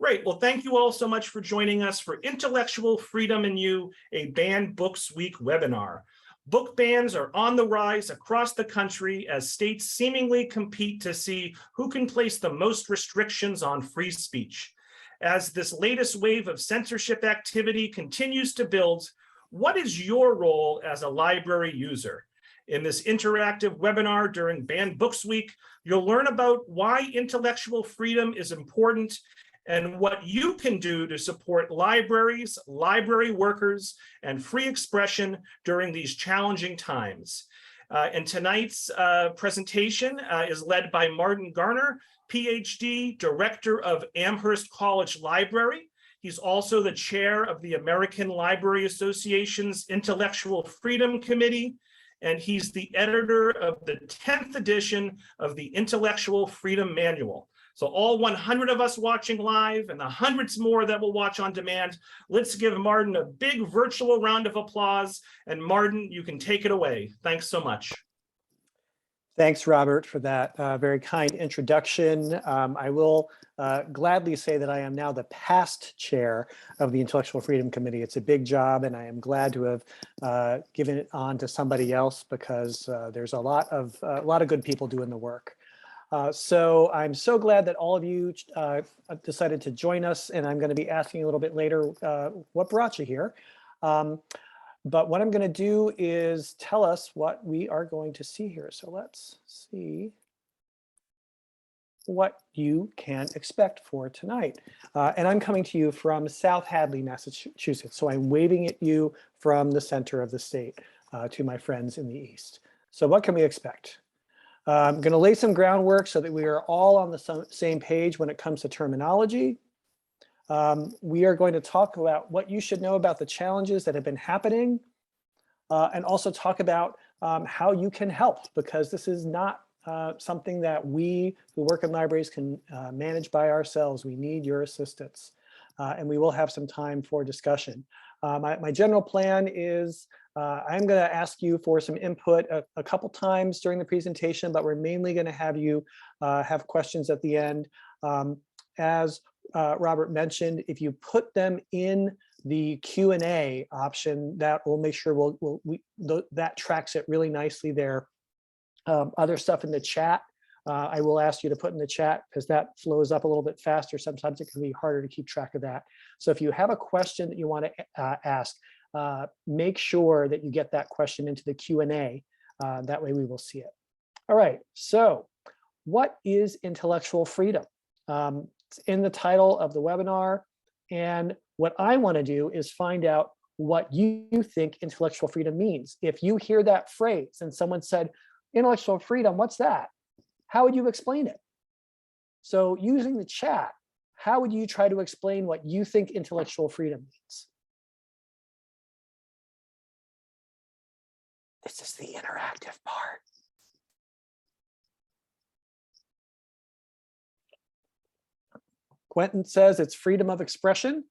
Great. Well, thank you all so much for joining us for Intellectual Freedom and You, a Banned Books Week webinar. Book bans are on the rise across the country as states seemingly compete to see who can place the most restrictions on free speech. As this latest wave of censorship activity continues to build, what is your role as a library user? In this interactive webinar during Banned Books Week, you'll learn about why intellectual freedom is important and what you can do to support libraries, library workers, and free expression during these challenging times. And tonight's presentation is led by Martin Garnar, PhD, Director of Amherst College Library. He's also the chair of the American Library Association's Intellectual Freedom Committee, and he's the editor of the 10th edition of the Intellectual Freedom Manual. So all 100 of us watching live and the hundreds more that will watch on demand, let's give Martin a big virtual round of applause. And Martin, you can take it away. Thanks so much. Thanks, Robert, for that very kind introduction. I will gladly say that I am now the past chair of the Intellectual Freedom Committee. It's a big job, and I am glad to have given it on to somebody else because there's a lot of good people doing the work. So I'm so glad that all of you decided to join us, and I'm going to be asking a little bit later what brought you here. But what I'm going to do is tell us what we are going to see here. So let's see what you can expect for tonight. And I'm coming to you from South Hadley, Massachusetts. So I'm waving at you from the center of the state to my friends in the east. So what can we expect? I'm going to lay some groundwork so that we are all on the same page when it comes to terminology. We are going to talk about what you should know about the challenges that have been happening and also talk about how you can help, because this is not something that we who work in libraries can manage by ourselves. We need your assistance, and we will have some time for discussion. My general plan is I'm going to ask you for some input a couple times during the presentation, but we're mainly going to have you have questions at the end. As Robert mentioned, if you put them in the Q&A option, that will make sure that tracks it really nicely there. Other stuff in the chat, I will ask you to put in the chat because that flows up a little bit faster. Sometimes it can be harder to keep track of that. So if you have a question that you want to ask, make sure that you get that question into the Q&A. That way we will see it. All right, so what is intellectual freedom? It's in the title of the webinar, and what I want to do is find out what you think intellectual freedom means. If you hear that phrase and someone said, intellectual freedom, what's that? How would you explain it? So using the chat, how would you try to explain what you think intellectual freedom means? This is the interactive part. Quentin says it's freedom of expression.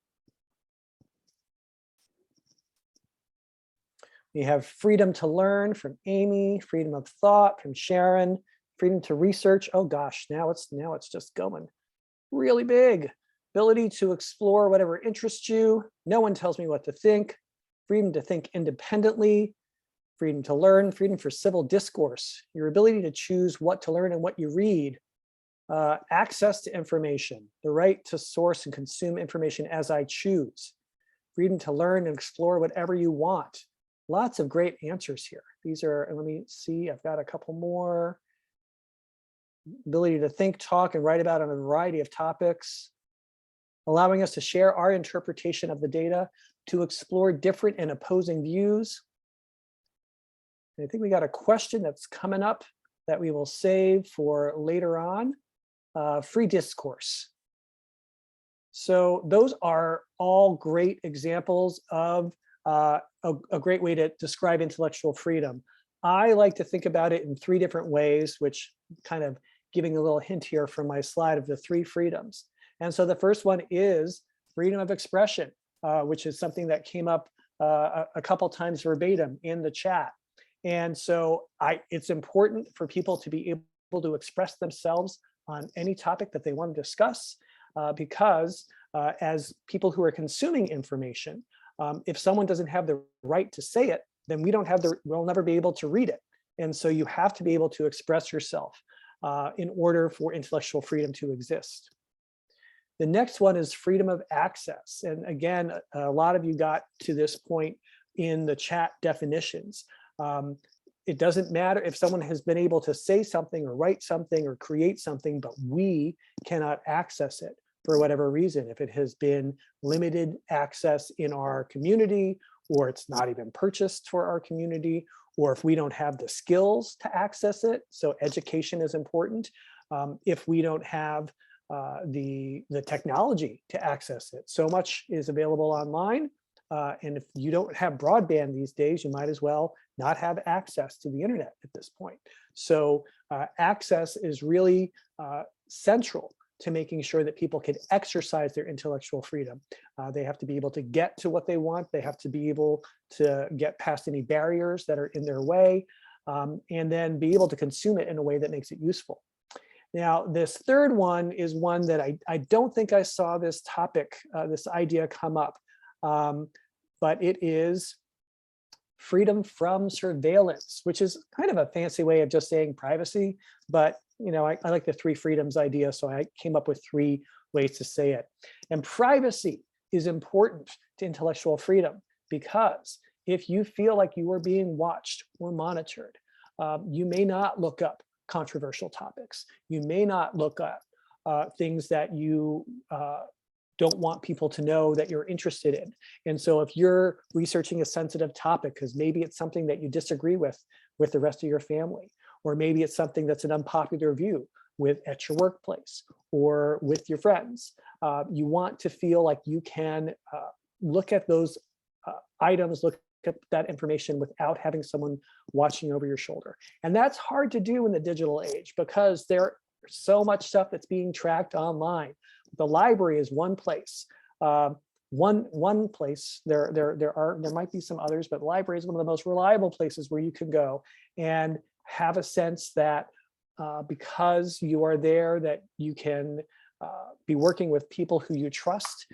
We have freedom to learn from Amy, freedom of thought from Sharon, freedom to research. Oh gosh, now it's just going really big. Ability to explore whatever interests you. No one tells me what to think. Freedom to think independently. Freedom to learn, freedom for civil discourse. Your ability to choose what to learn and what you read. Access to information, the right to source and consume information as I choose. Freedom to learn and explore whatever you want. Lots of great answers here. These are, let me see, I've got a couple more. Ability to think, talk, and write about on a variety of topics. Allowing us to share our interpretation of the data, to explore different and opposing views. And I think we got a question that's coming up that we will save for later on. Free discourse. So those are all great examples of a great way to describe intellectual freedom. I like to think about it in three different ways, which kind of giving a little hint here from my slide of the three freedoms. And so the first one is freedom of expression, which is something that came up a couple times verbatim in the chat. And so it's important for people to be able to express themselves on any topic that they want to discuss, because as people who are consuming information, if someone doesn't have the right to say it, then we'll never be able to read it. And so you have to be able to express yourself in order for intellectual freedom to exist. The next one is freedom of access. And again, a lot of you got to this point in the chat definitions. It doesn't matter if someone has been able to say something or write something or create something, but we cannot access it for whatever reason. If it has been limited access in our community, or it's not even purchased for our community, or if we don't have the skills to access it. So education is important. If we don't have the technology to access it. So much is available online. And if you don't have broadband these days, you might as well not have access to the internet at this point. So access is really central to making sure that people can exercise their intellectual freedom. They have to be able to get to what they want. They have to be able to get past any barriers that are in their way, and then be able to consume it in a way that makes it useful. Now, this third one is one that I don't think I saw this topic, this idea come up, but it is freedom from surveillance, which is kind of a fancy way of just saying privacy. But I like the three freedoms idea, so I came up with three ways to say it. And privacy is important to intellectual freedom because if you feel like you are being watched or monitored, you may not look up controversial topics. You may not look at things that you don't want people to know that you're interested in. And so if you're researching a sensitive topic, because maybe it's something that you disagree with the rest of your family, or maybe it's something that's an unpopular view at your workplace or with your friends, you want to feel like you can look at those items, look at that information without having someone watching over your shoulder. And that's hard to do in the digital age because there's so much stuff that's being tracked online. The library is one place. One place. There might be some others, but the library is one of the most reliable places where you can go and have a sense that because you are there, that you can be working with people who you trust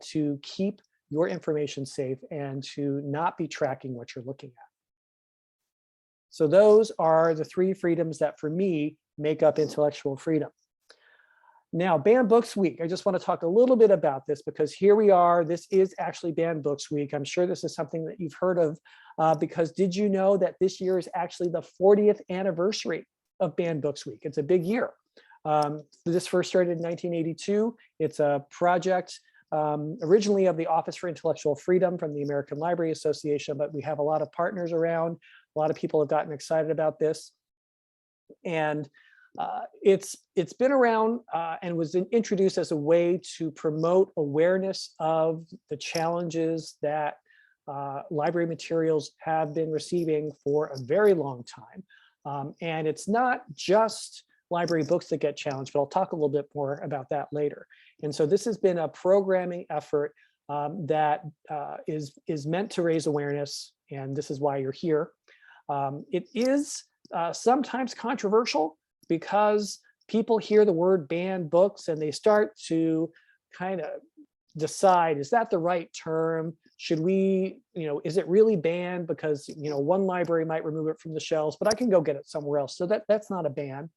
to keep your information safe and to not be tracking what you're looking at. So those are the three freedoms that for me make up intellectual freedom. Now, Banned Books Week, I just want to talk a little bit about this because here we are. This is actually Banned Books Week. I'm sure this is something that you've heard of because did you know that this year is actually the 40th anniversary of Banned Books Week? It's a big year. This first started in 1982. It's a project originally of the Office for Intellectual Freedom from the American Library Association, but we have a lot of partners around. A lot of people have gotten excited about this. And it's been around and was introduced as a way to promote awareness of the challenges that library materials have been receiving for a very long time. And it's not just library books that get challenged, but I'll talk a little bit more about that later. And so this has been a programming effort that is meant to raise awareness, and this is why you're here. It is sometimes controversial because people hear the word banned books and they start to kind of decide, is that the right term? Should we, is it really banned? Because, one library might remove it from the shelves, but I can go get it somewhere else. So that's not a ban.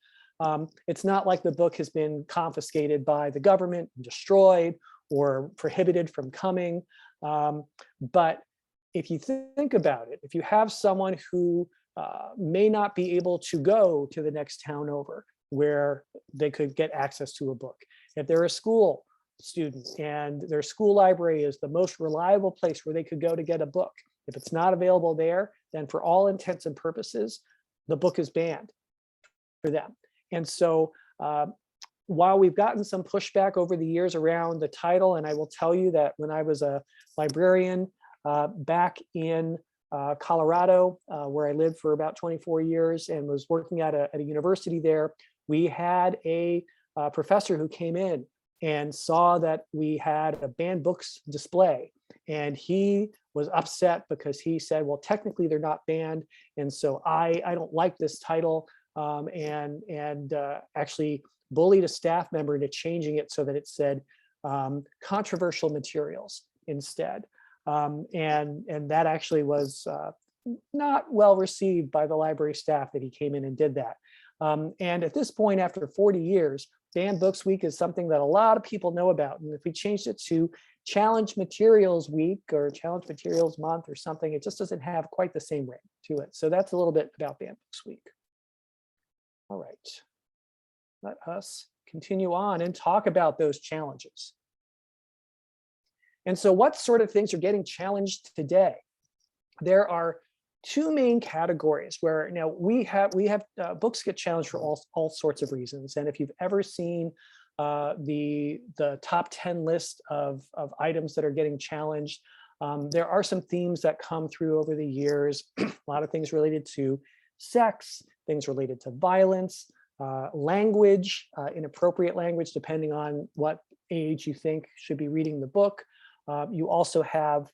It's not like the book has been confiscated by the government, destroyed, or prohibited from coming. But if you think about it, if you have someone who may not be able to go to the next town over where they could get access to a book, if they're a school student and their school library is the most reliable place where they could go to get a book, if it's not available there, then for all intents and purposes, the book is banned for them. And so while we've gotten some pushback over the years around the title, and I will tell you that when I was a librarian back in Colorado, where I lived for about 24 years and was working at a university there, we had a professor who came in and saw that we had a banned books display. And he was upset because he said, well, technically they're not banned. And so I don't like this title. And actually bullied a staff member into changing it so that it said controversial materials instead. And that actually was not well received by the library staff that he came in and did that. And at this point, after 40 years, Banned Books Week is something that a lot of people know about. And if we changed it to Challenge Materials Week or Challenge Materials Month or something, it just doesn't have quite the same ring to it. So that's a little bit about Banned Books Week. All right, let us continue on and talk about those challenges. And so what sort of things are getting challenged today? There are two main categories where now we have books get challenged for all sorts of reasons. And if you've ever seen the top 10 list of items that are getting challenged, there are some themes that come through over the years. A lot of things related to sex, things related to violence, language, inappropriate language, depending on what age you think should be reading the book. You also have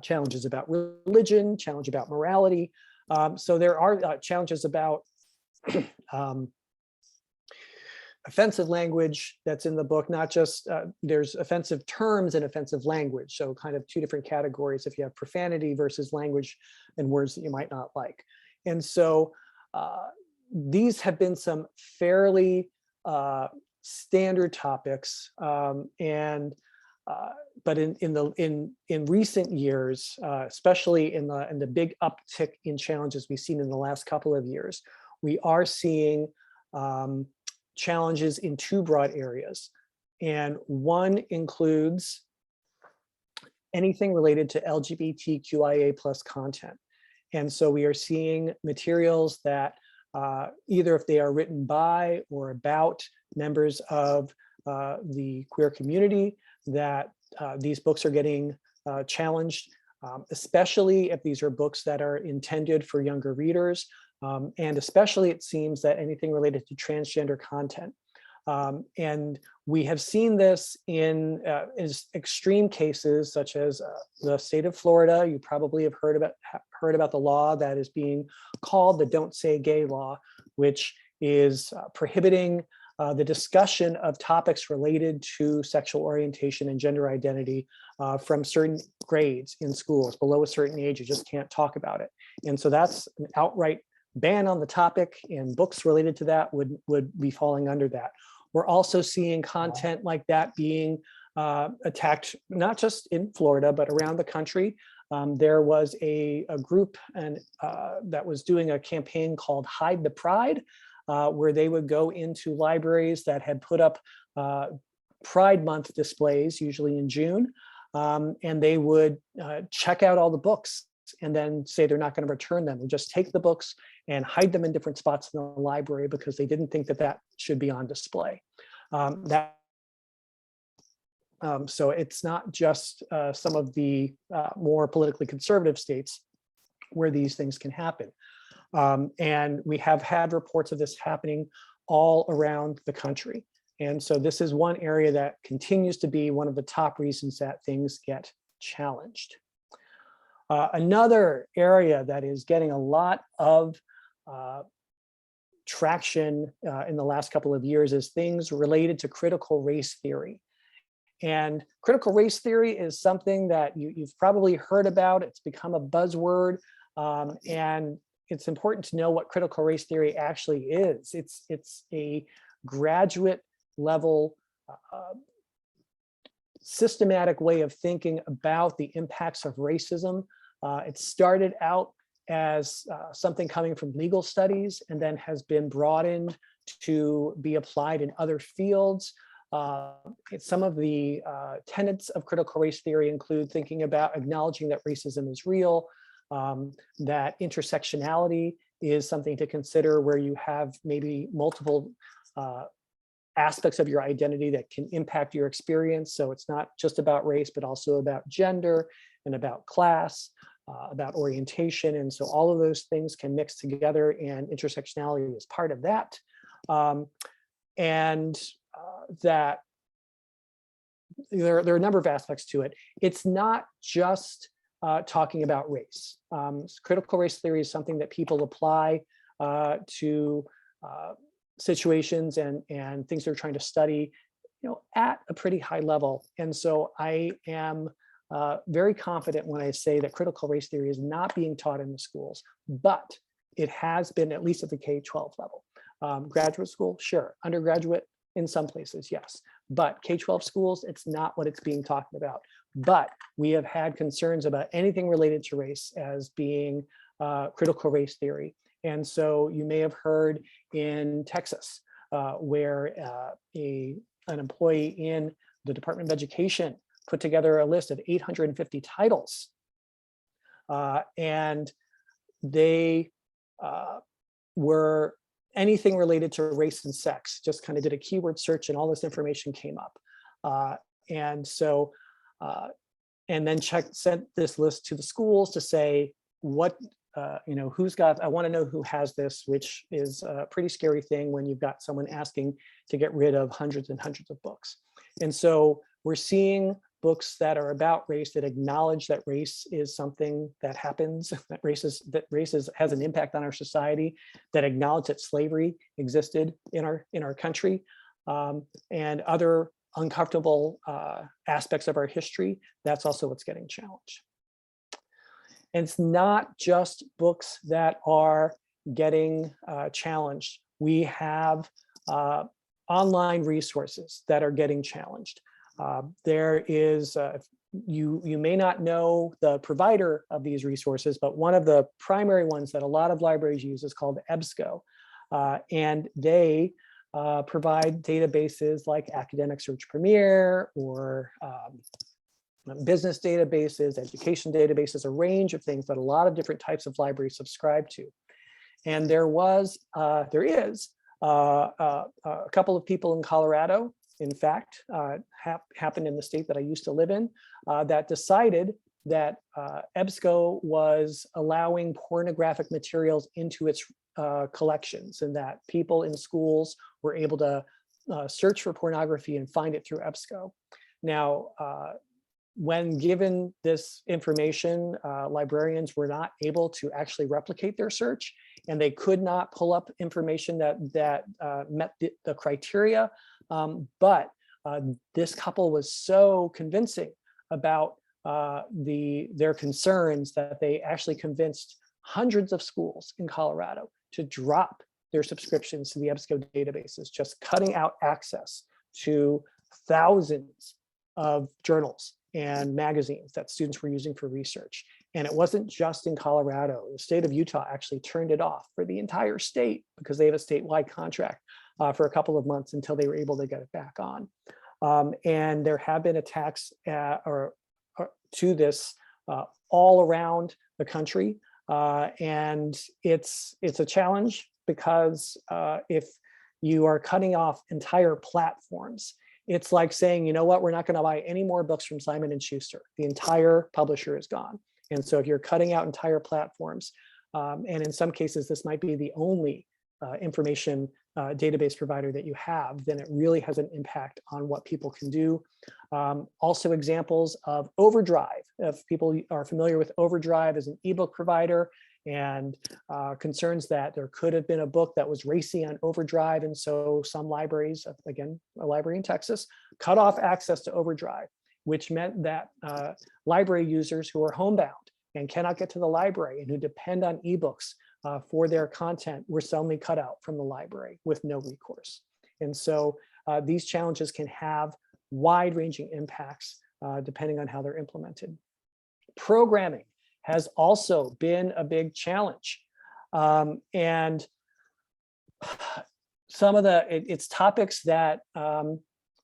challenges about religion, challenge about morality. So there are challenges about offensive language that's in the book, not just there's offensive terms and offensive language. So kind of two different categories if you have profanity versus language and words that you might not like. And so these have been some fairly standard topics, but in recent years, especially in the big uptick in challenges we've seen in the last couple of years, we are seeing challenges in two broad areas. And one includes anything related to LGBTQIA+ content. And so we are seeing materials that either if they are written by or about members of the queer community, that these books are getting challenged, especially if these are books that are intended for younger readers. And especially it seems that anything related to transgender content. And we have seen this in extreme cases, such as the state of Florida. You probably have heard about the law that is being called the Don't Say Gay law, which is prohibiting the discussion of topics related to sexual orientation and gender identity from certain grades in schools. Below a certain age, you just can't talk about it. And so that's an outright ban on the topic, and books related to that would be falling under that. We're also seeing content like that being attacked, not just in Florida, but around the country. There was a group that was doing a campaign called Hide the Pride, where they would go into libraries that had put up Pride Month displays, usually in June, and they would check out all the books and then say they're not going to return them, and just take the books and hide them in different spots in the library because they didn't think that should be on display. So it's not just some of the more politically conservative states where these things can happen. And we have had reports of this happening all around the country. And so this is one area that continues to be one of the top reasons that things get challenged. Another area that is getting a lot of traction in the last couple of years is things related to critical race theory. And critical race theory is something that you've probably heard about. It's become a buzzword, and it's important to know what critical race theory actually is. It's a graduate level systematic way of thinking about the impacts of racism. It started out as something coming from legal studies and then has been broadened to be applied in other fields. Some of the tenets of critical race theory include thinking about acknowledging that racism is real, that intersectionality is something to consider where you have maybe multiple aspects of your identity that can impact your experience. So it's not just about race, but also about gender and about class, about orientation. And so all of those things can mix together, and intersectionality is part of that. That there are a number of aspects to it. It's not just talking about race. Critical race theory is something that people apply to situations and things they're trying to study at a pretty high level. And so I am very confident when I say that critical race theory is not being taught in the schools, but it has been at least at the K-12 level. Graduate school, sure. Undergraduate, in some places, yes. But K-12 schools, it's not what it's being talked about. But we have had concerns about anything related to race as being critical race theory. And so you may have heard in Texas, where an employee in the Department of Education put together a list of 850 titles. And they were anything related to race and sex, just kind of did a keyword search and all this information came up. And so, and then sent this list to the schools to say, what, who's got, I want to know who has this, which is a pretty scary thing when you've got someone asking to get rid of hundreds and hundreds of books. And so we're seeing books that are about race, that acknowledge that race is something that happens, that race has an impact on our society, that acknowledge that slavery existed in our country, and other uncomfortable aspects of our history. That's also what's getting challenged. And it's not just books that are getting challenged. We have online resources that are getting challenged. There is, you may not know the provider of these resources, but one of the primary ones that a lot of libraries use is called EBSCO. And they provide databases like Academic Search Premier or business databases, education databases, a range of things that a lot of different types of libraries subscribe to. And there is a couple of people in Colorado, in fact, happened in the state that I used to live in, that decided that EBSCO was allowing pornographic materials into its collections, and that people in schools were able to search for pornography and find it through EBSCO. Now, when given this information, librarians were not able to actually replicate their search, and they could not pull up information that met the criteria. But this couple was so convincing about their concerns that they actually convinced hundreds of schools in Colorado to drop their subscriptions to the EBSCO databases, just cutting out access to thousands of journals and magazines that students were using for research. And it wasn't just in Colorado. The state of Utah actually turned it off for the entire state because they have a statewide contract for a couple of months until they were able to get it back on. And there have been attacks to this all around the country. And it's a challenge because if you are cutting off entire platforms, it's like saying, you know what, we're not going to buy any more books from Simon & Schuster. The entire publisher is gone. And so if you're cutting out entire platforms, and in some cases, this might be the only information database provider that you have, then it really has an impact on what people can do. Also examples of Overdrive. If people are familiar with Overdrive as an ebook provider, and concerns that there could have been a book that was racy on Overdrive. And so some libraries, again, a library in Texas, cut off access to Overdrive, which meant that library users who are homebound and cannot get to the library and who depend on ebooks for their content were suddenly cut out from the library with no recourse. And so these challenges can have wide-ranging impacts depending on how they're implemented. Programming has also been a big challenge. And some of it's topics that,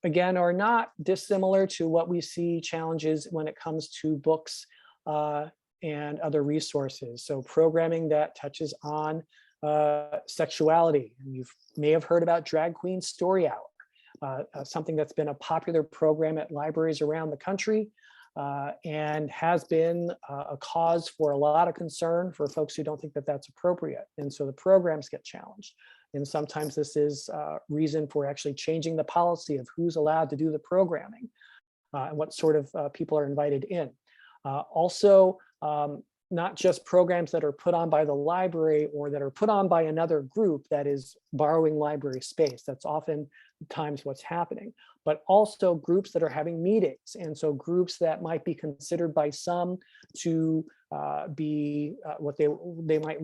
again, are not dissimilar to what we see challenges when it comes to books and other resources. So programming that touches on sexuality. You may have heard about Drag Queen Story Hour, something that's been a popular program at libraries around the country. And has been a cause for a lot of concern for folks who don't think that that's appropriate. And so the programs get challenged. And sometimes this is reason for actually changing the policy of who's allowed to do the programming and what sort of people are invited in. Also, not just programs that are put on by the library or that are put on by another group that is borrowing library space. That's often times what's happening, but also groups that are having meetings. And so groups that might be considered by some to be what they might,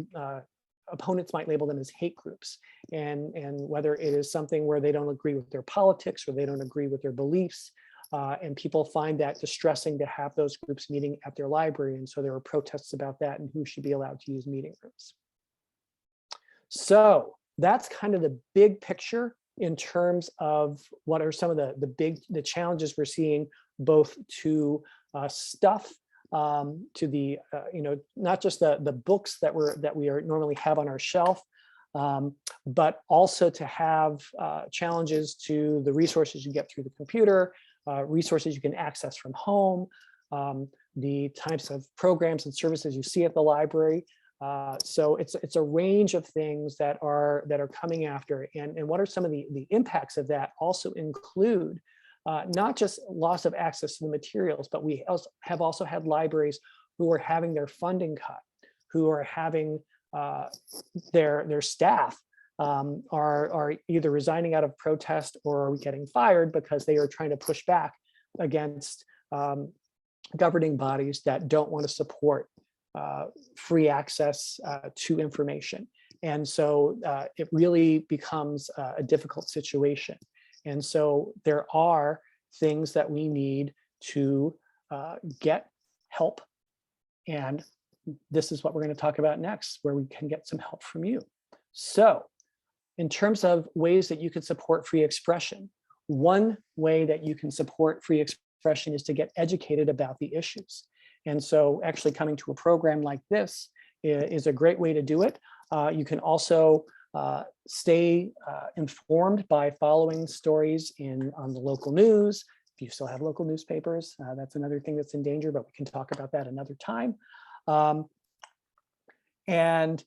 opponents might label them as hate groups. And whether it is something where they don't agree with their politics or they don't agree with their beliefs, and people find that distressing to have those groups meeting at their library. And so there are protests about that and who should be allowed to use meeting rooms. So that's kind of the big picture in terms of what are some of the challenges we're seeing, both to stuff, to the not just the books that we normally have on our shelf, but also to have challenges to the resources you get through the computer, resources you can access from home, the types of programs and services you see at the library. So it's a range of things that are coming after, and what are some of the impacts of that also include not just loss of access to the materials, but we have also had libraries who are having their funding cut, who are having their staff are either resigning out of protest or getting fired because they are trying to push back against governing bodies that don't want to support free access to information. And so it really becomes a difficult situation. And so there are things that we need to get help. And this is what we're going to talk about next, where we can get some help from you. So in terms of ways that you can support free expression, one way that you can support free expression is to get educated about the issues. And so actually coming to a program like this is a great way to do it. You can also stay informed by following stories on the local news. If you still have local newspapers, that's another thing that's in danger, but we can talk about that another time. And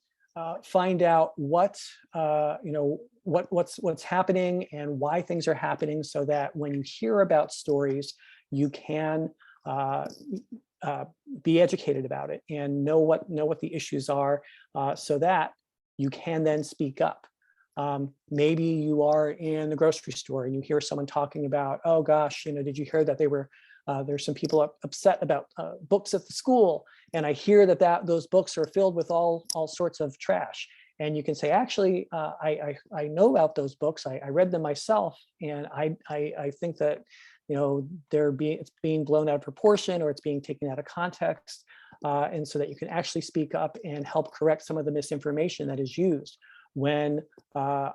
find out what's happening and why things are happening, so that when you hear about stories, you can be educated about it and know what the issues are, so that you can then speak up. Maybe you are in the grocery store and you hear someone talking about, oh gosh, did you hear that there's some people upset about books at the school, and I hear that those books are filled with all sorts of trash. And you can say, actually, I know about those books. I read them myself, and I think that it's being blown out of proportion, or it's being taken out of context, and so that you can actually speak up and help correct some of the misinformation that is used when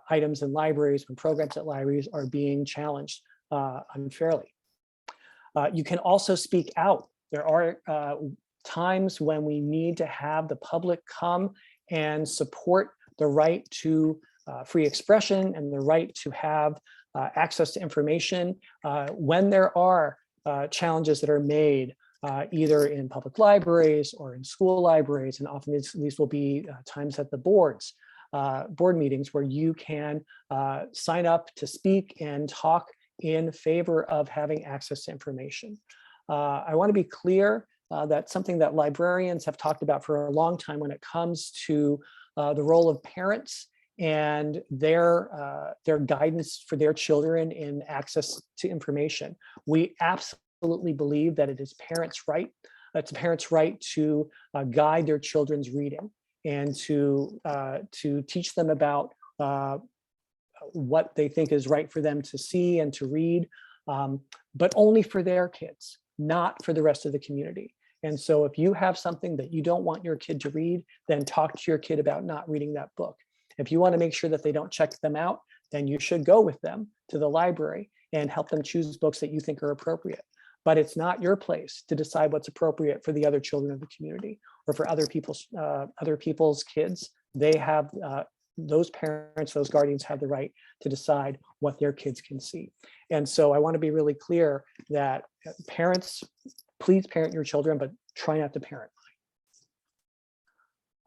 items in libraries, when programs at libraries are being challenged unfairly. You can also speak out. There are times when we need to have the public come and support the right to free expression and the right to have access to information when there are challenges that are made either in public libraries or in school libraries. And often these will be times at the board meetings where you can sign up to speak and talk in favor of having access to information. I want to be clear that something that librarians have talked about for a long time when it comes to the role of parents and their guidance for their children in access to information. We absolutely believe that it is parents' right. It's a parent's right to guide their children's reading and to teach them about what they think is right for them to see and to read, but only for their kids, not for the rest of the community. And so if you have something that you don't want your kid to read, then talk to your kid about not reading that book. If you want to make sure that they don't check them out, then you should go with them to the library and help them choose books that you think are appropriate. But it's not your place to decide what's appropriate for the other children of the community or for other people's kids. They have those parents, those guardians have the right to decide what their kids can see. And so I want to be really clear that parents, please parent your children, but try not to parent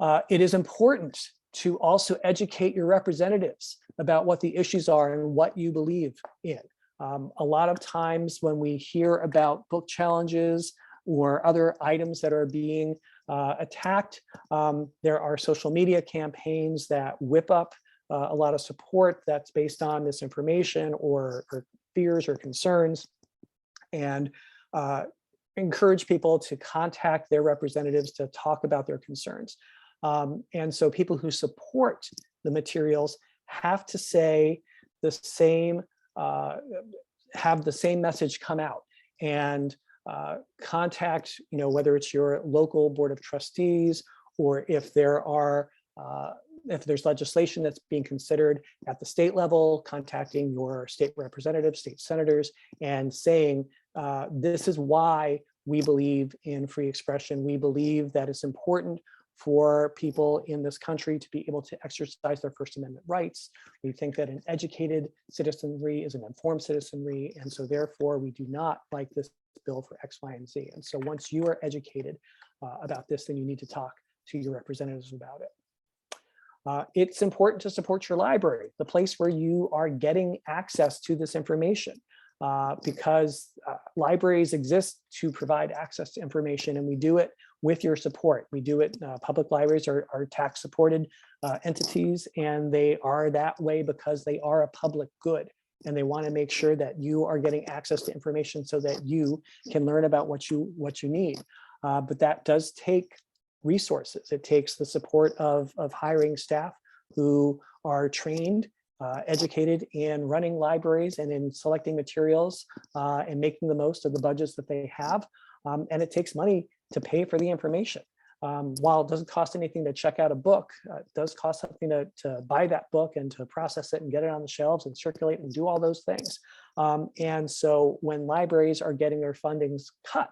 mine. It is important to also educate your representatives about what the issues are and what you believe in. A lot of times when we hear about book challenges or other items that are being attacked, there are social media campaigns that whip up a lot of support that's based on misinformation or fears or concerns, and encourage people to contact their representatives to talk about their concerns. And so people who support the materials have to say the same, have the same message come out, and contact, whether it's your local board of trustees, or if there's legislation that's being considered at the state level, contacting your state representatives, state senators, and saying, this is why we believe in free expression. We believe that it's important for people in this country to be able to exercise their First Amendment rights. We think that an educated citizenry is an informed citizenry, and so therefore we do not like this bill for X, Y, and Z. And so once you are educated about this, then you need to talk to your representatives about it. It's important to support your library, the place where you are getting access to this information, because libraries exist to provide access to information, and we do it with your support. We do it, public libraries are tax supported entities, and they are that way because they are a public good, and they want to make sure that you are getting access to information so that you can learn about what you need. But that does take resources. It takes the support of hiring staff who are trained, educated in running libraries and in selecting materials and making the most of the budgets that they have. And it takes money to pay for the information. While it doesn't cost anything to check out a book, it does cost something to buy that book and to process it and get it on the shelves and circulate and do all those things. And so when libraries are getting their fundings cut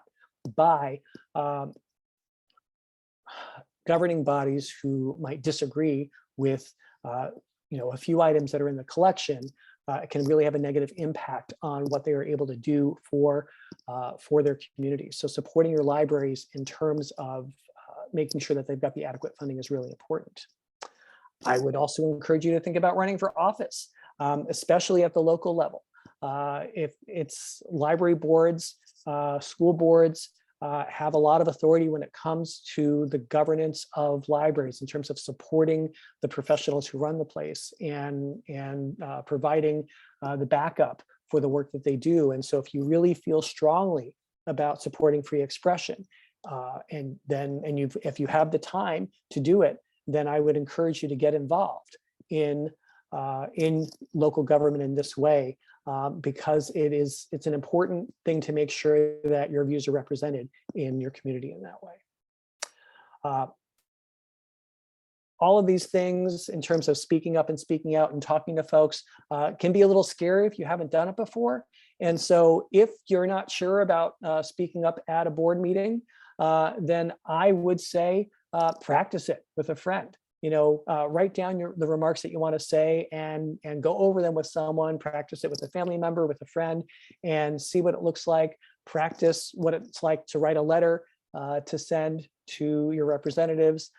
by governing bodies who might disagree with a few items that are in the collection, it can really have a negative impact on what they are able to do for their communities. So supporting your libraries in terms of making sure that they've got the adequate funding is really important. I would also encourage you to think about running for office, especially at the local level. If it's library boards, school boards, have a lot of authority when it comes to the governance of libraries in terms of supporting the professionals who run the place and providing the backup for the work that they do. And so if you really feel strongly about supporting free expression, if you have the time to do it, then I would encourage you to get involved in local government in this way. Because it's an important thing to make sure that your views are represented in your community in that way. All of these things in terms of speaking up and speaking out and talking to folks can be a little scary if you haven't done it before. And so if you're not sure about speaking up at a board meeting, then I would say practice it with a friend. Write down the remarks that you want to say and go over them with someone, practice it with a family member, with a friend, and see what it looks like. Practice what it's like to write a letter to send to your representatives.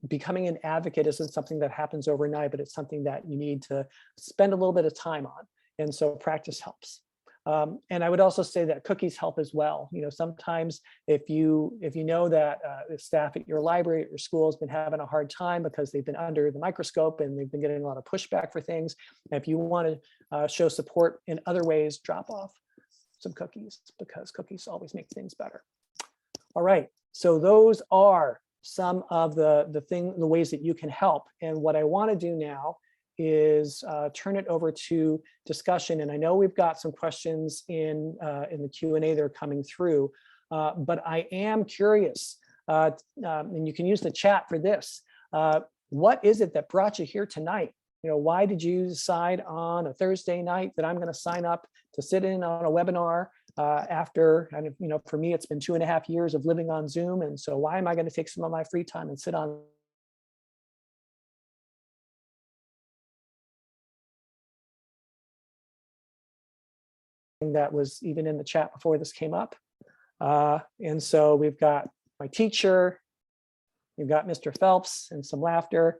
Becoming an advocate isn't something that happens overnight, but it's something that you need to spend a little bit of time on. And so practice helps. And I would also say that cookies help as well. Sometimes if you know that the staff at your library, at your school has been having a hard time because they've been under the microscope and they've been getting a lot of pushback for things. And if you want to show support in other ways, drop off some cookies, because cookies always make things better. All right, so those are some of the ways that you can help. And what I want to do now is turn it over to discussion. And I know we've got some questions in the Q&A that are coming through, but I am curious, and you can use the chat for this. What is it that brought you here tonight? Why did you decide on a Thursday night that I'm going to sign up to sit in on a webinar after, and for me, it's been 2.5 years of living on Zoom. And so why am I going to take some of my free time and sit on that was even in the chat before this came up? And so we've got my teacher, we've got Mr. Phelps, and some laughter.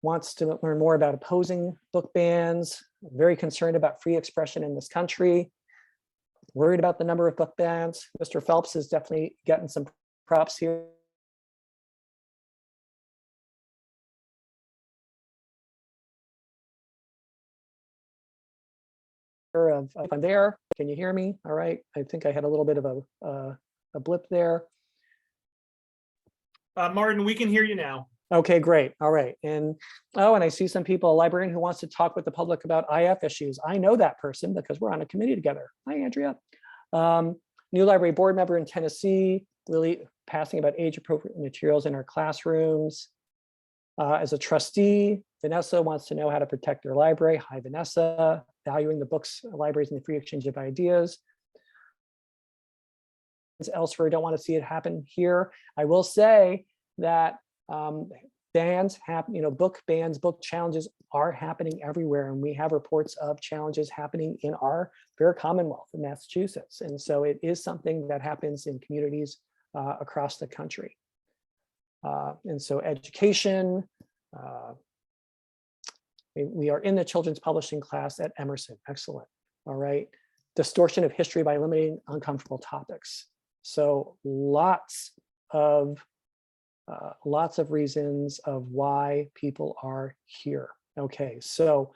Wants to learn more about opposing book bans, very concerned about free expression in this country, worried about the number of book bans. Mr. Phelps is definitely getting some props here. of if I'm there. Can you hear me? All right. I think I had a little bit of a blip there. Martin, we can hear you now. Okay, great. All right. And I see some people, a librarian who wants to talk with the public about IF issues. I know that person because we're on a committee together. Hi, Andrea. New library board member in Tennessee, really passing about age-appropriate materials in our classrooms. As a trustee, Vanessa wants to know how to protect their library. Hi, Vanessa. Valuing the books, libraries, and the free exchange of ideas. Elsewhere, don't want to see it happen here. I will say that bans happen, book bans, book challenges are happening everywhere, and we have reports of challenges happening in our fair Commonwealth of Massachusetts. And so it is something that happens in communities across the country. And so education, we are in the children's publishing class at Emerson. Excellent. All right. Distortion of history by eliminating uncomfortable topics. So lots of reasons of why people are here. Okay, so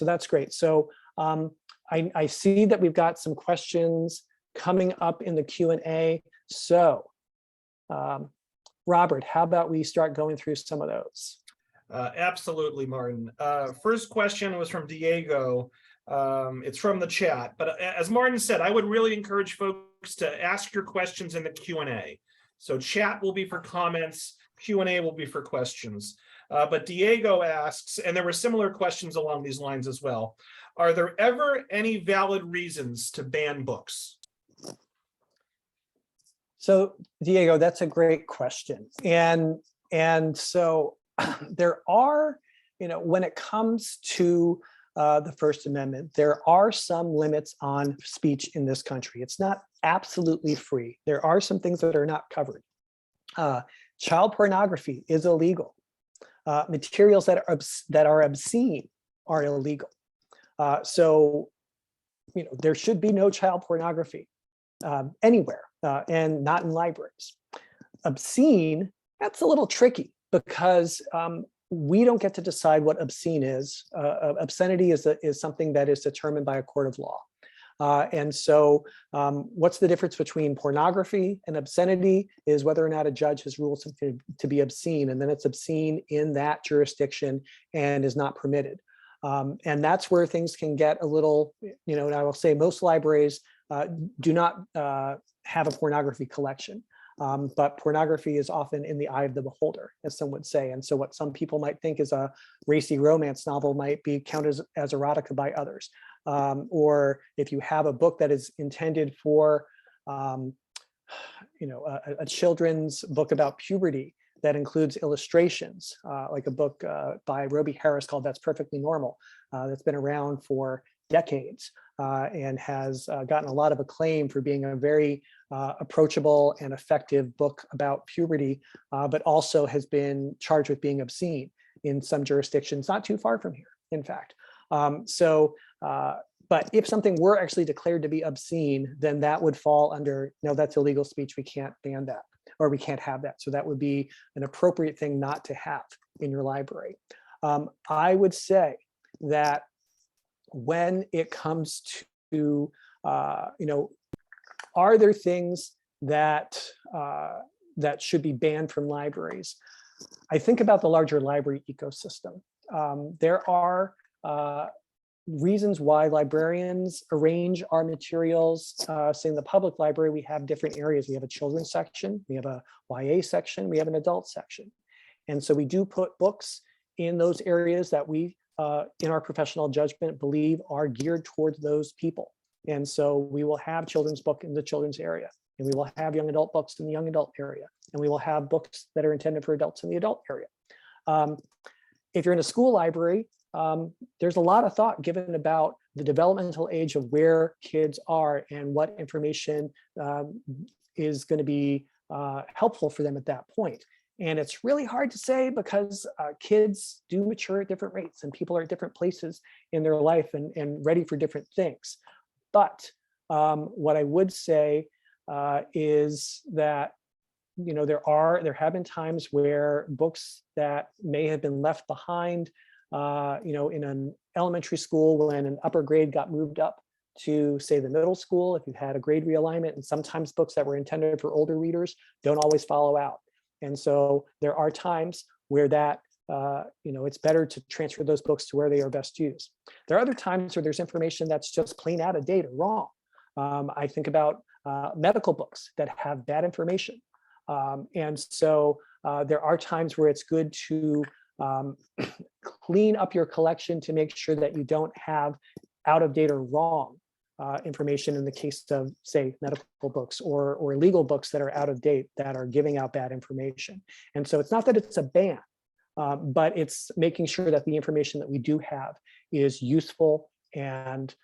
that's great. So I see that we've got some questions coming up in the Q&A. So Robert, how about we start going through some of those? Absolutely, Martin. First question was from Diego. It's from the chat, but as Martin said, I would really encourage folks to ask your questions in the Q&A. So chat will be for comments, Q&A will be for questions. But Diego asks, and there were similar questions along these lines as well, are there ever any valid reasons to ban books? So Diego, that's a great question. And so there are, when it comes to the First Amendment, there are some limits on speech in this country. It's not absolutely free. There are some things that are not covered. Child pornography is illegal. Materials that are obscene are illegal. So, there should be no child pornography anywhere, and not in libraries. Obscene, that's a little tricky because we don't get to decide what obscene is. Obscenity is something that is determined by a court of law. And so what's the difference between pornography and obscenity is whether or not a judge has ruled something to be obscene, and then it's obscene in that jurisdiction and is not permitted. And that's where things can get a little, and I will say most libraries do not have a pornography collection. But pornography is often in the eye of the beholder, as some would say. And so what some people might think is a racy romance novel might be counted as erotica by others. Or if you have a book that is intended for, a children's book about puberty that includes illustrations, like a book by Roby Harris called That's Perfectly Normal, that's been around for decades and has gotten a lot of acclaim for being a very approachable and effective book about puberty, but also has been charged with being obscene in some jurisdictions, not too far from here, in fact. But if something were actually declared to be obscene, then that would fall under, no, that's illegal speech. We can't ban that, or we can't have that. So that would be an appropriate thing not to have in your library. I would say that when it comes to, are there things that that should be banned from libraries? I think about the larger library ecosystem. There are reasons why librarians arrange our materials. Say in the public library, we have different areas. We have a children's section, we have a YA section, we have an adult section. And so we do put books in those areas that we, in our professional judgment, believe are geared towards those people. And so we will have children's book in the children's area, and we will have young adult books in the young adult area, and we will have books that are intended for adults in the adult area. If you're in a school library, there's a lot of thought given about the developmental age of where kids are and what information is going to be helpful for them at that point. And it's really hard to say because kids do mature at different rates and people are at different places in their life and ready for different things. But what I would say is that, there have been times where books that may have been left behind in an elementary school when an upper grade got moved up to, say, the middle school, if you had a grade realignment, and sometimes books that were intended for older readers don't always follow out. And so there are times where that, it's better to transfer those books to where they are best used. There are other times where there's information that's just plain out of date or wrong. I think about medical books that have bad information. And so there are times where it's good to clean up your collection to make sure that you don't have out of date or wrong information in the case of, say, medical books or legal books that are out of date that are giving out bad information. And so it's not that it's a ban, but it's making sure that the information that we do have is useful and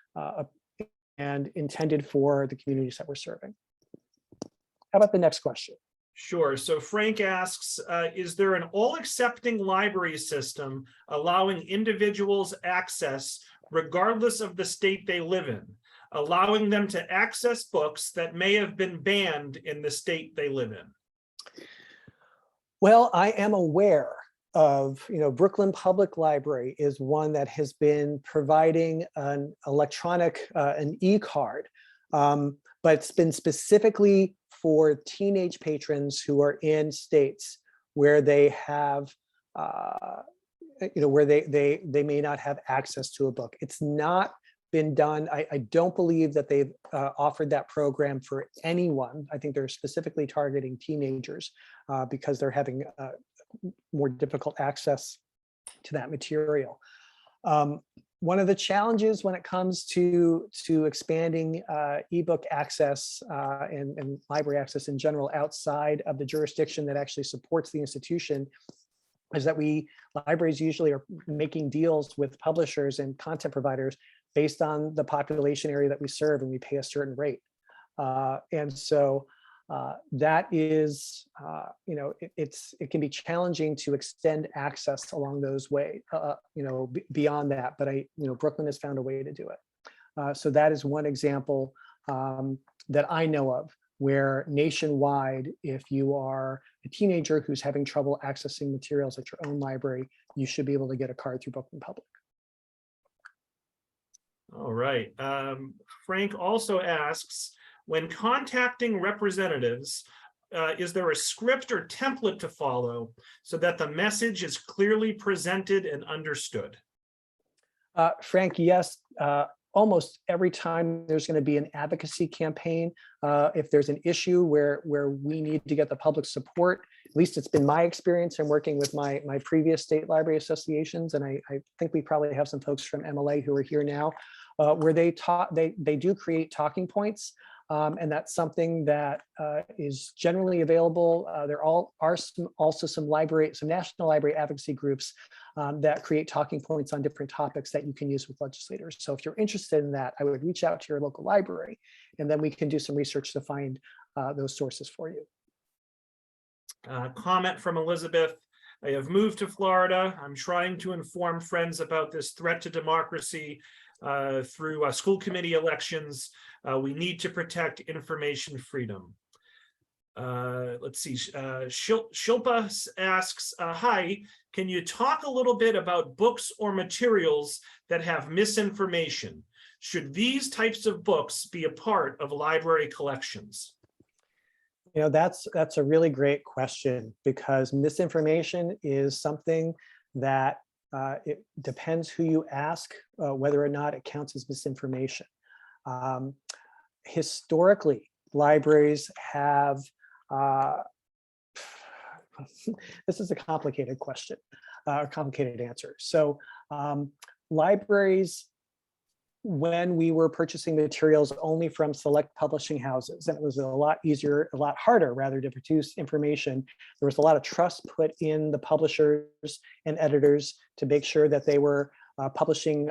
intended for the communities that we're serving. How about the next question? Sure. So Frank asks, is there an all-accepting library system allowing individuals access regardless of the state they live in, allowing them to access books that may have been banned in the state they live in? Well, I am aware of, Brooklyn Public Library is one that has been providing an electronic, an e-card, but it's been specifically for teenage patrons who are in states where they have, where they may not have access to a book. It's not been done. I don't believe that they've offered that program for anyone. I think they're specifically targeting teenagers because they're having more difficult access to that material. One of the challenges when it comes to expanding ebook access and library access in general outside of the jurisdiction that actually supports the institution is that libraries usually are making deals with publishers and content providers based on the population area that we serve, and we pay a certain rate. And so that is, it can be challenging to extend access along those ways, beyond that. But Brooklyn has found a way to do it. So that is one example that I know of where nationwide, if you are a teenager who's having trouble accessing materials at your own library, you should be able to get a card through Brooklyn Public. All right. Frank also asks, when contacting representatives, is there a script or template to follow so that the message is clearly presented and understood? Frank, yes. Almost every time there's going to be an advocacy campaign, if there's an issue where we need to get the public support, at least it's been my experience in working with my previous state library associations, and I think we probably have some folks from MLA who are here now, where they do create talking points. And that's something that is generally available. There are also some national library advocacy groups that create talking points on different topics that you can use with legislators. So if you're interested in that, I would reach out to your local library, and then we can do some research to find those sources for you. Comment from Elizabeth. I have moved to Florida. I'm trying to inform friends about this threat to democracy through school committee elections. We need to protect information freedom. Let's see. Shilpa asks, hi, can you talk a little bit about books or materials that have misinformation? Should these types of books be a part of library collections? That's a really great question, because misinformation is something that it depends who you ask whether or not it counts as misinformation. Historically, libraries have, this is a complicated question, a complicated answer. So libraries, when we were purchasing materials only from select publishing houses, and it was a lot easier, a lot harder rather, to produce information, there was a lot of trust put in the publishers and editors to make sure that they were publishing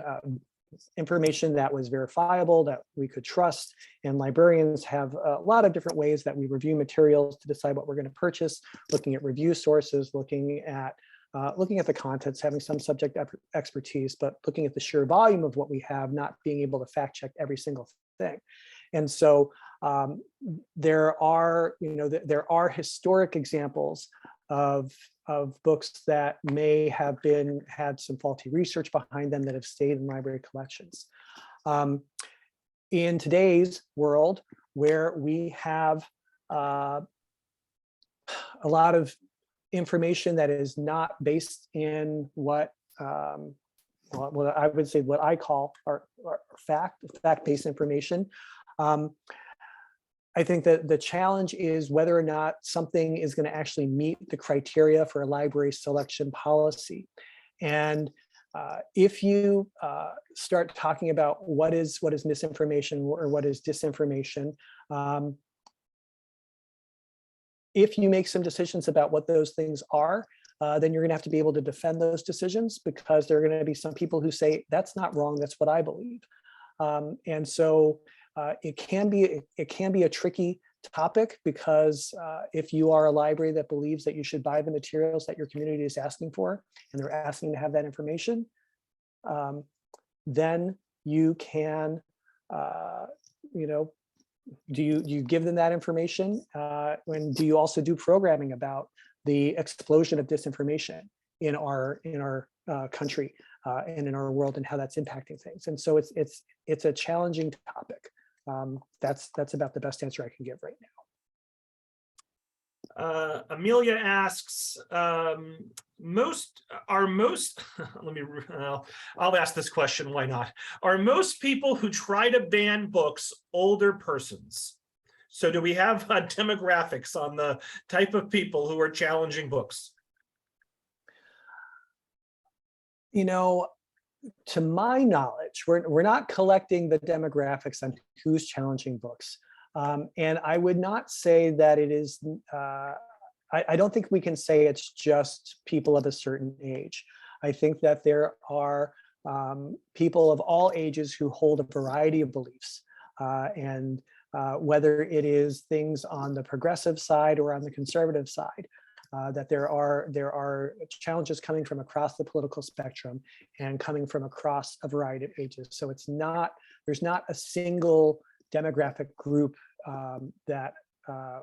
information that was verifiable, that we could trust. And librarians have a lot of different ways that we review materials to decide what we're going to purchase, looking at review sources, looking at the contents, having some subject expertise, but looking at the sheer volume of what we have, not being able to fact check every single thing. And so there are historic examples of books that may have had some faulty research behind them that have stayed in library collections. In today's world, where we have a lot of information that is not based in what well, I would say what I call our fact-based information. I think that the challenge is whether or not something is going to actually meet the criteria for a library selection policy. And if you start talking about what is misinformation or what is disinformation, if you make some decisions about what those things are, then you're going to have to be able to defend those decisions, because there are going to be some people who say that's not wrong, that's what I believe. And so it can be a tricky topic, because if you are a library that believes that you should buy the materials that your community is asking for, and they're asking to have that information, then you can, do you give them that information? And do you also do programming about the explosion of disinformation in our country and in our world, and how that's impacting things? And so it's a challenging topic. That's about the best answer I can give right now. Amelia asks, I'll ask this question, why not? Are most people who try to ban books older persons? So do we have demographics on the type of people who are challenging books? To my knowledge, we're not collecting the demographics on who's challenging books. And I would not say that it is, I don't think we can say it's just people of a certain age. I think that there are people of all ages who hold a variety of beliefs. And whether it is things on the progressive side or on the conservative side, that there are challenges coming from across the political spectrum and coming from across a variety of ages. So there's not a single demographic group that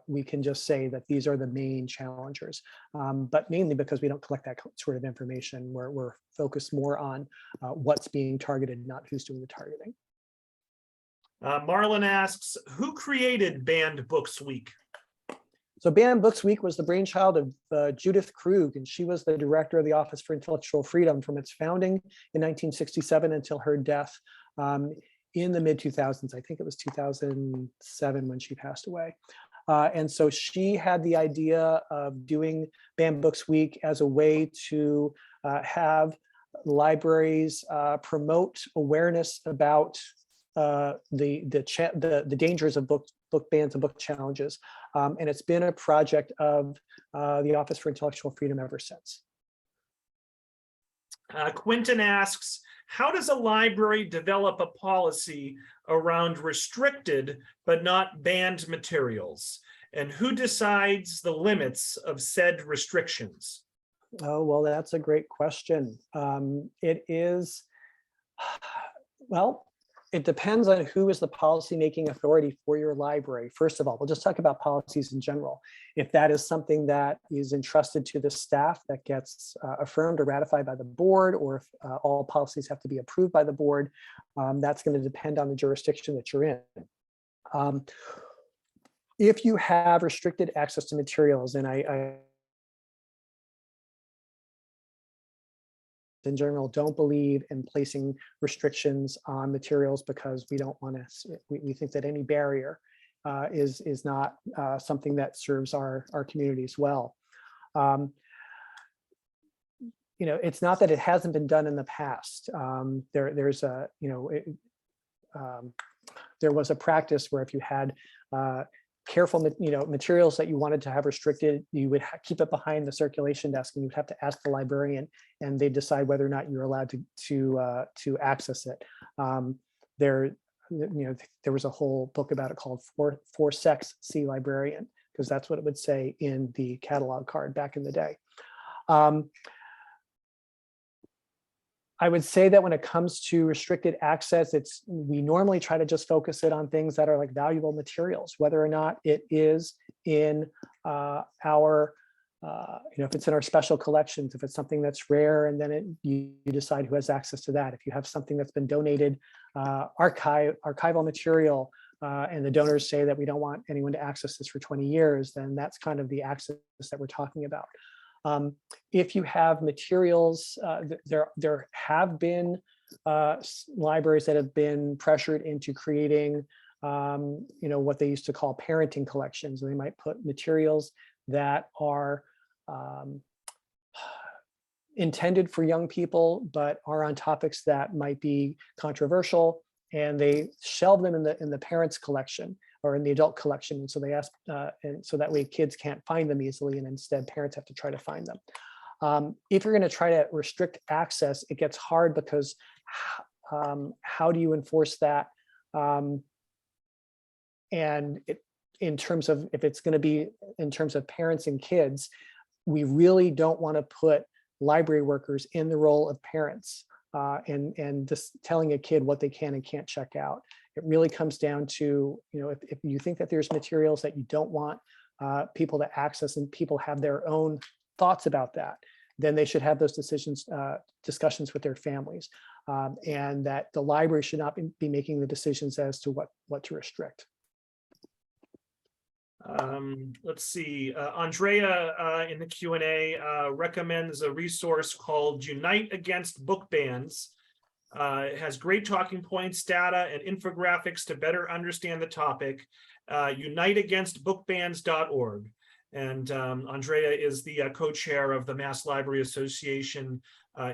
we can just say that these are the main challengers, but mainly because we don't collect that sort of information. We're focused more on what's being targeted, not who's doing the targeting. Marlon asks, who created Banned Books Week? So Banned Books Week was the brainchild of Judith Krug, and she was the director of the Office for Intellectual Freedom from its founding in 1967 until her death in the mid-2000s. I think it was 2007 when she passed away. And so she had the idea of doing Banned Books Week as a way to have libraries promote awareness about the dangers of book bans and book challenges. And it's been a project of the Office for Intellectual Freedom ever since. Quentin asks, how does a library develop a policy around restricted but not banned materials? And who decides the limits of said restrictions? Oh, well, that's a great question. It is, well, it depends on who is the policy-making authority for your library. First of all, we'll just talk about policies in general. If that is something that is entrusted to the staff that gets affirmed or ratified by the board, or if all policies have to be approved by the board, that's going to depend on the jurisdiction that you're in. If you have restricted access to materials, and I in general don't believe in placing restrictions on materials, because we don't want to, we think that any barrier is not something that serves our communities well. It's not that it hasn't been done in the past. There was a practice where if you had careful, materials that you wanted to have restricted, you would keep it behind the circulation desk, and you'd have to ask the librarian, and they decide whether or not you're allowed to access it. There was a whole book about it called For Sex, See Librarian, because that's what it would say in the catalog card back in the day. I would say that when it comes to restricted access, we normally try to just focus it on things that are like valuable materials, whether or not it is in our if it's in our special collections, if it's something that's rare, and then you decide who has access to that. If you have something that's been donated, archival material, and the donors say that we don't want anyone to access this for 20 years, then that's kind of the access that we're talking about. If you have materials, there have been libraries that have been pressured into creating, what they used to call parenting collections. And they might put materials that are intended for young people, but are on topics that might be controversial, and they shelve them in the parents' collection or in the adult collection. And so they ask, and so that way kids can't find them easily, and instead parents have to try to find them. If you're going to try to restrict access, it gets hard because how do you enforce that? And in terms of, if it's going to be in terms of parents and kids, we really don't want to put library workers in the role of parents and just telling a kid what they can and can't check out. It really comes down to, if you think that there's materials that you don't want people to access, and people have their own thoughts about that, then they should have those discussions with their families, and that the library should not be making the decisions as to what to restrict. Let's see. Andrea in the Q&A recommends a resource called Unite Against Book Bans. It has great talking points, data, and infographics to better understand the topic. uniteagainstbookbans.org. And Andrea is the co-chair of the Mass Library Association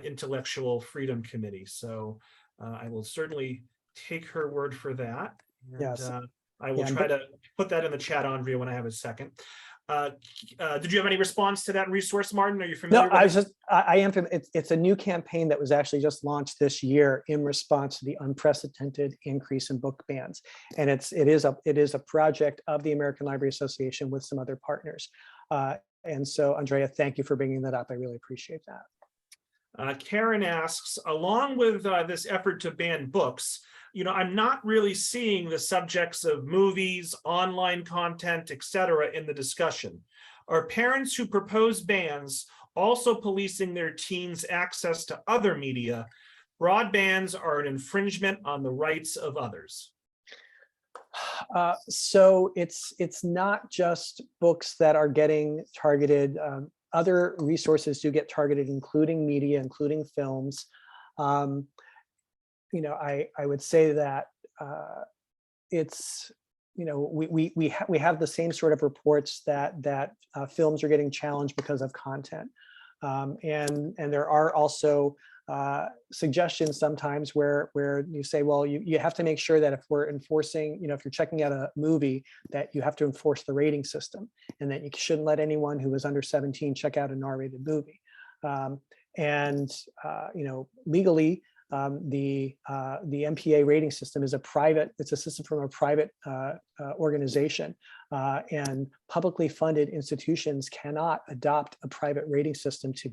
Intellectual Freedom Committee. So I will certainly take her word for that. And, Yes. I will try to put that in the chat, Andrea, when I have a second. Did you have any response to that resource, Martin? Are you familiar with it? I am. It's a new campaign that was actually just launched this year in response to the unprecedented increase in book bans, and it is a project of the American Library Association with some other partners. And so, Andrea, thank you for bringing that up. I really appreciate that. Karen asks, along with this effort to ban books, I'm not really seeing the subjects of movies, online content, etc. in the discussion. Are parents who propose bans also policing their teens' access to other media? Broad bans are an infringement on the rights of others. So it's not just books that are getting targeted. Other resources do get targeted, including media, including films. I would say that it's, we have the same sort of reports that films are getting challenged because of content. And there are also suggestions sometimes where you say, well, you have to make sure that if we're enforcing, if you're checking out a movie, that you have to enforce the rating system, and that you shouldn't let anyone who is under 17 check out an R-rated movie. Legally, the MPA rating system is it's a system from a private organization, and publicly funded institutions cannot adopt a private rating system to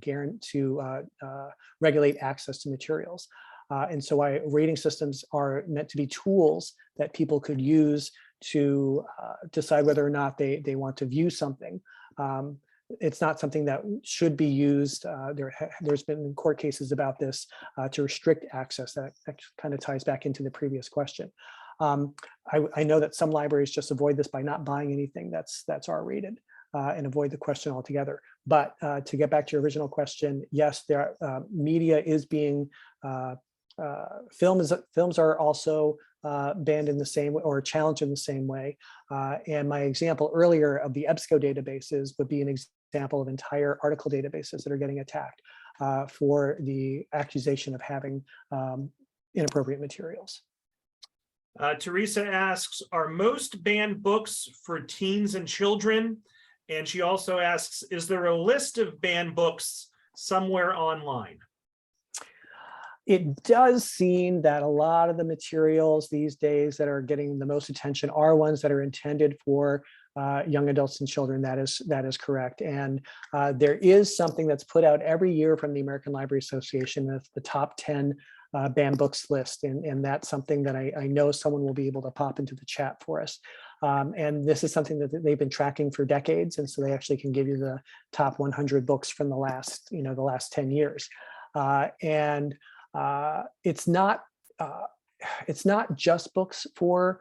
regulate access to materials. And so rating systems are meant to be tools that people could use to decide whether or not they want to view something. It's not something that should be used. There's been court cases about this to restrict access. That kind of ties back into the previous question. I know that some libraries just avoid this by not buying anything that's R-rated and avoid the question altogether. But to get back to your original question, yes, media is being films are also banned in the same way, or challenged in the same way. And my example earlier of the EBSCO databases would be an example of entire article databases that are getting attacked for the accusation of having inappropriate materials. Teresa asks, are most banned books for teens and children? And she also asks, is there a list of banned books somewhere online? It does seem that a lot of the materials these days that are getting the most attention are ones that are intended for young adults and children. That is correct. And there is something that's put out every year from the American Library Association, that's the top 10 banned books list. And that's something that I know someone will be able to pop into the chat for us. And this is something that they've been tracking for decades. And so they actually can give you the top 100 books from the last 10 years. It's not just books for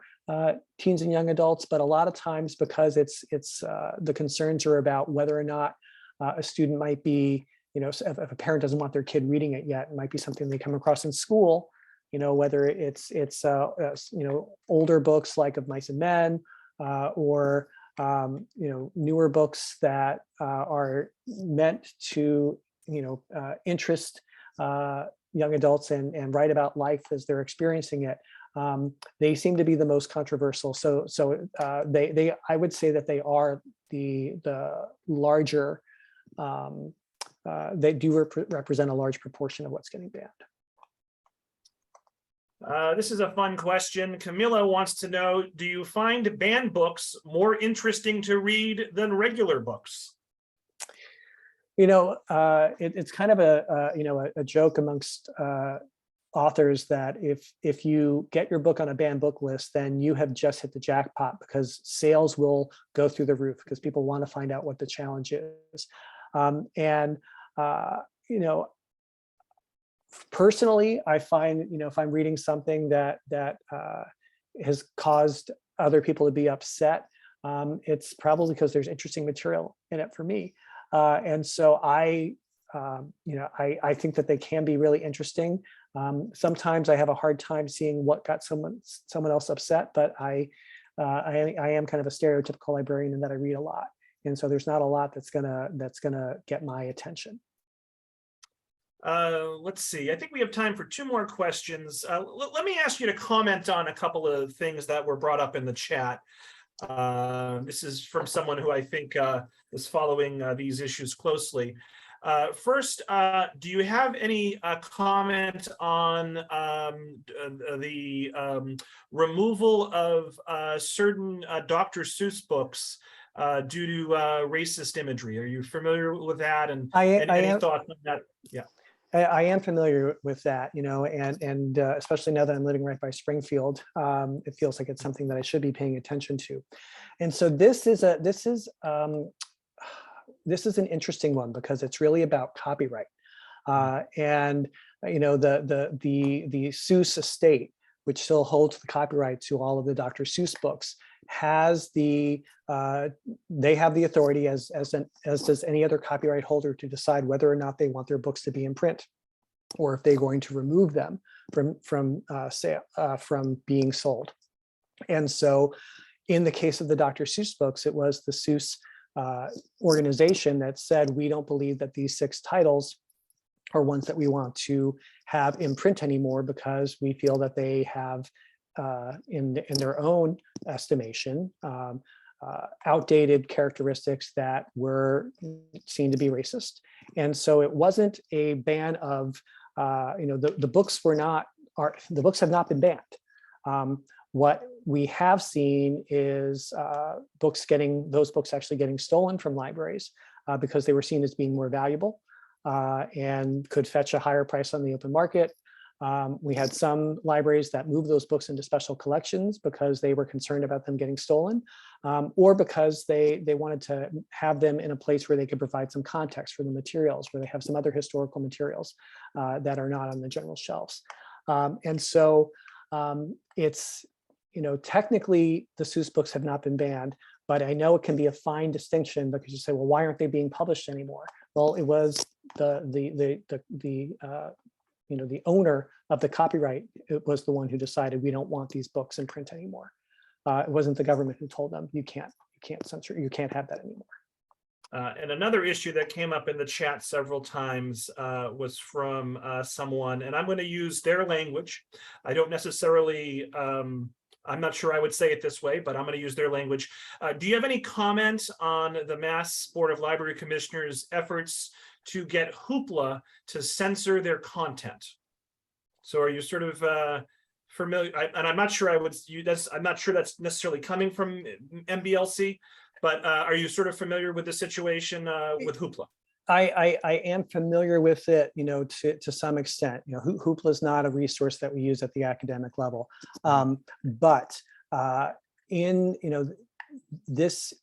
teens and young adults, but a lot of times because the concerns are about whether or not a student might be, if a parent doesn't want their kid reading it yet, it might be something they come across in school, whether it's older books like Of Mice and Men, or newer books that are meant to interest young adults and write about life as they're experiencing it. They seem to be the most controversial. So I would say that they are the larger. They do represent a large proportion of what's getting banned. This is a fun question. Camilla wants to know, do you find banned books more interesting to read than regular books? It's kind of a joke amongst authors that if you get your book on a banned book list, then you have just hit the jackpot, because sales will go through the roof because people want to find out what the challenge is. Personally, I find, if I'm reading something that has caused other people to be upset, it's probably because there's interesting material in it for me. And so I think that they can be really interesting. Sometimes I have a hard time seeing what got someone else upset, but I am kind of a stereotypical librarian in that I read a lot. And so there's not a lot that's gonna get my attention. Let's see. I think we have time for 2 more questions. Let me ask you to comment on a couple of things that were brought up in the chat. This is from someone who I think is following these issues closely. First, do you have any comment on the removal of certain Dr. Seuss books due to racist imagery? Are you familiar with that? And any thoughts on that? Yeah. I am familiar with that, and especially now that I'm living right by Springfield, it feels like it's something that I should be paying attention to. And so this is an interesting one because it's really about copyright, and the Seuss estate, which still holds the copyright to all of the Dr. Seuss books, has they have the authority, as does any other copyright holder, to decide whether or not they want their books to be in print, or if they're going to remove them from being sold. And so, in the case of the Dr. Seuss books, it was the Seuss organization that said, we don't believe that these 6 titles are ones that we want to have in print anymore, because we feel that they have, in their own estimation, outdated characteristics that were seen to be racist. And so it wasn't a ban of, the books the books have not been banned. What we have seen is those books actually getting stolen from libraries because they were seen as being more valuable and could fetch a higher price on the open market. We had some libraries that moved those books into special collections because they were concerned about them getting stolen, or because they wanted to have them in a place where they could provide some context for the materials, where they have some other historical materials that are not on the general shelves. And so it's, technically the Seuss books have not been banned, but I know it can be a fine distinction, because you say, well, why aren't they being published anymore? Well, it was the owner of the copyright. It was the one who decided, we don't want these books in print anymore. It wasn't the government who told them, you can't censor, you can't have that anymore. And another issue that came up in the chat several times was from someone, and I'm going to use their language. I don't necessarily, I'm not sure I would say it this way, but I'm going to use their language. Do you have any comment on the Mass Board of Library Commissioners' efforts to get Hoopla to censor their content? So are you sort of familiar? And I'm not sure I'm not sure that's necessarily coming from MBLC, but are you sort of familiar with the situation with Hoopla? I am familiar with it, to some extent. Hoopla is not a resource that we use at the academic level, but in, this,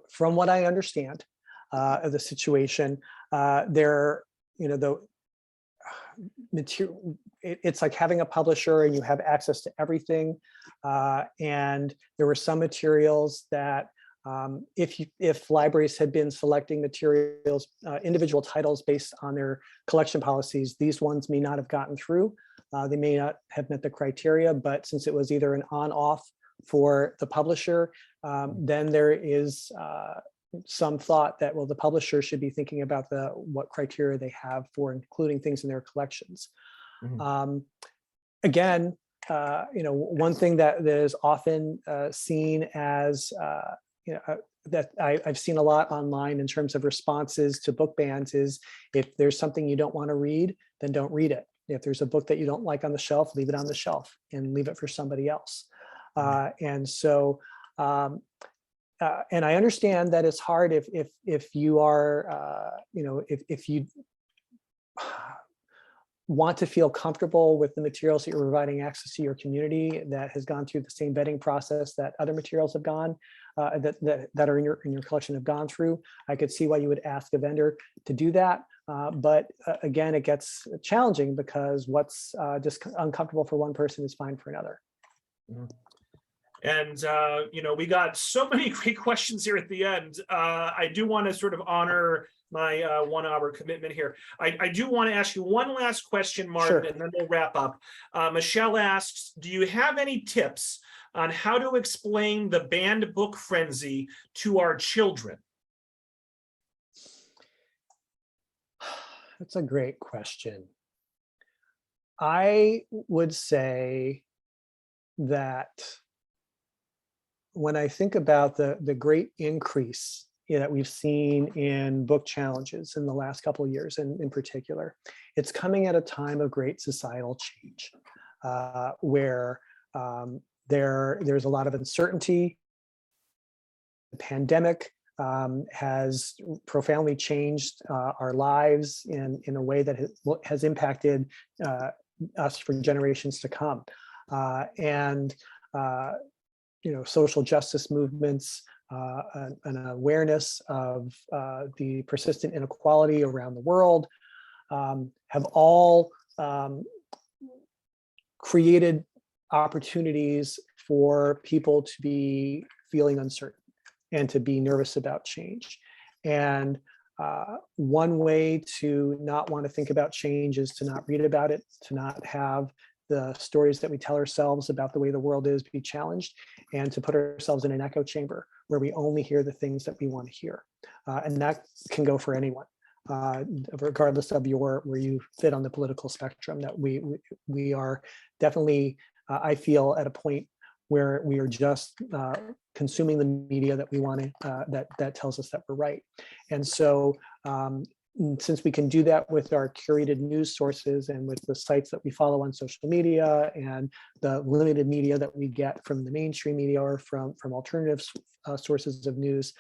from what I understand of the situation, there, the material, it's like having a publisher and you have access to everything. And there were some materials that if libraries had been selecting materials, individual titles based on their collection policies, these ones may not have gotten through. They may not have met the criteria, but since it was either an on-off for the publisher, then there is some thought that, well, the publisher should be thinking about what criteria they have for including things in their collections. Again, one thing that is often seen as that I've seen a lot online in terms of responses to book bans is, if there's something you don't want to read, then don't read it. If there's a book that you don't like on the shelf, leave it on the shelf and leave it for somebody else. And so, and I understand that it's hard if you are, if you want to feel comfortable with the materials that you're providing access to your community that has gone through the same vetting process that other materials have gone, that are in your collection have gone through. I could see why you would ask a vendor to do that. But again, it gets challenging because what's just uncomfortable for one person is fine for another. And, we got so many great questions here at the end. I do want to sort of honor my 1 hour commitment here. I do want to ask you one last question, Martin, Sure. And then we'll wrap up. Michelle asks, do you have any tips on how to explain the banned book frenzy to our children? That's a great question. I would say that when I think about the great increase that we've seen in book challenges in the last couple of years, and in particular, it's coming at a time of great societal change, where there's a lot of uncertainty. The pandemic has profoundly changed our lives in a way that has impacted us for generations to come. And social justice movements, an awareness of the persistent inequality around the world, have all created opportunities for people to be feeling uncertain and to be nervous about change. And one way to not want to think about change is to not read about it, to not have the stories that we tell ourselves about the way the world is be challenged, and to put ourselves in an echo chamber where we only hear the things that we want to hear. And that can go for anyone, regardless of where you fit on the political spectrum. That we are definitely, I feel, at a point where we are just consuming the media that we want to, that tells us that we're right. And so since we can do that with our curated news sources and with the sites that we follow on social media and the limited media that we get from the mainstream media or from alternative sources of news,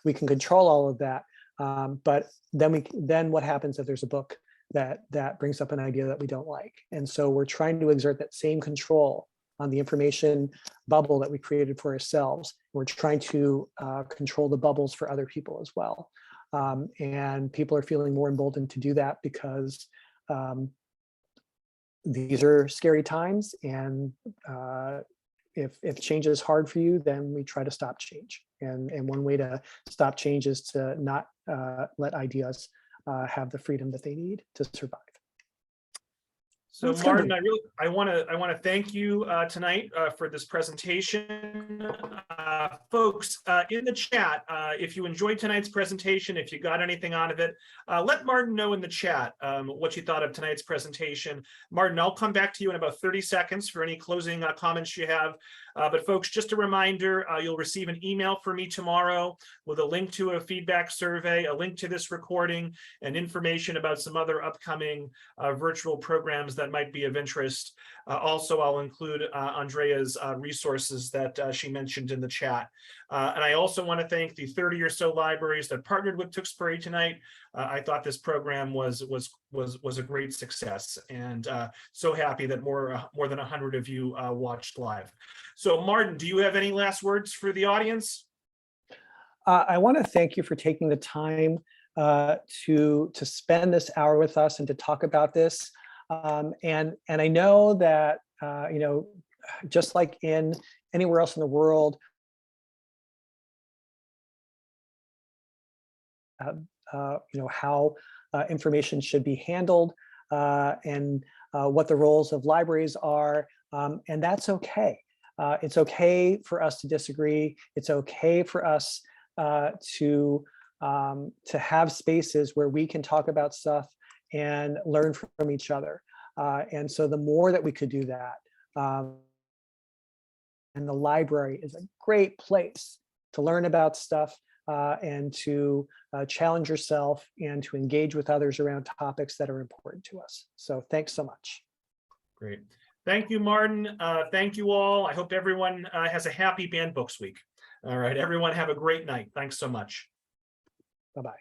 we can control all of that. But then what happens if there's a book that brings up an idea that we don't like? And so we're trying to exert that same control on the information bubble that we created for ourselves. We're trying to control the bubbles for other people as well. And people are feeling more emboldened to do that because these are scary times. And if change is hard for you, then we try to stop change. And one way to stop change is to not let ideas have the freedom that they need to survive. So Martin, I want to thank you tonight for this presentation. Folks, in the chat, if you enjoyed tonight's presentation, if you got anything out of it, let Martin know in the chat what you thought of tonight's presentation. Martin, I'll come back to you in about 30 seconds for any closing comments you have. But folks, just a reminder, you'll receive an email from me tomorrow with a link to a feedback survey, a link to this recording, and information about some other upcoming virtual programs that might be of interest. Also, I'll include Andrea's resources that she mentioned in the chat. And I also want to thank the 30 or so libraries that partnered with Tewksbury tonight. I thought this program was a great success, and so happy that more than 100 of you watched live. So Martin, do you have any last words for the audience? I want to thank you for taking the time to spend this hour with us and to talk about this. And I know that just like in anywhere else in the world, how information should be handled and what the roles of libraries are, and that's okay. It's okay for us to disagree. It's okay for us to have spaces where we can talk about stuff and learn from each other. And so the more that we could do that, and the library is a great place to learn about stuff and to challenge yourself and to engage with others around topics that are important to us. So thanks so much. Great. Thank you, Martin. Thank you all. I hope everyone has a happy Banned Books Week. All right, everyone have a great night. Thanks so much. Bye-bye.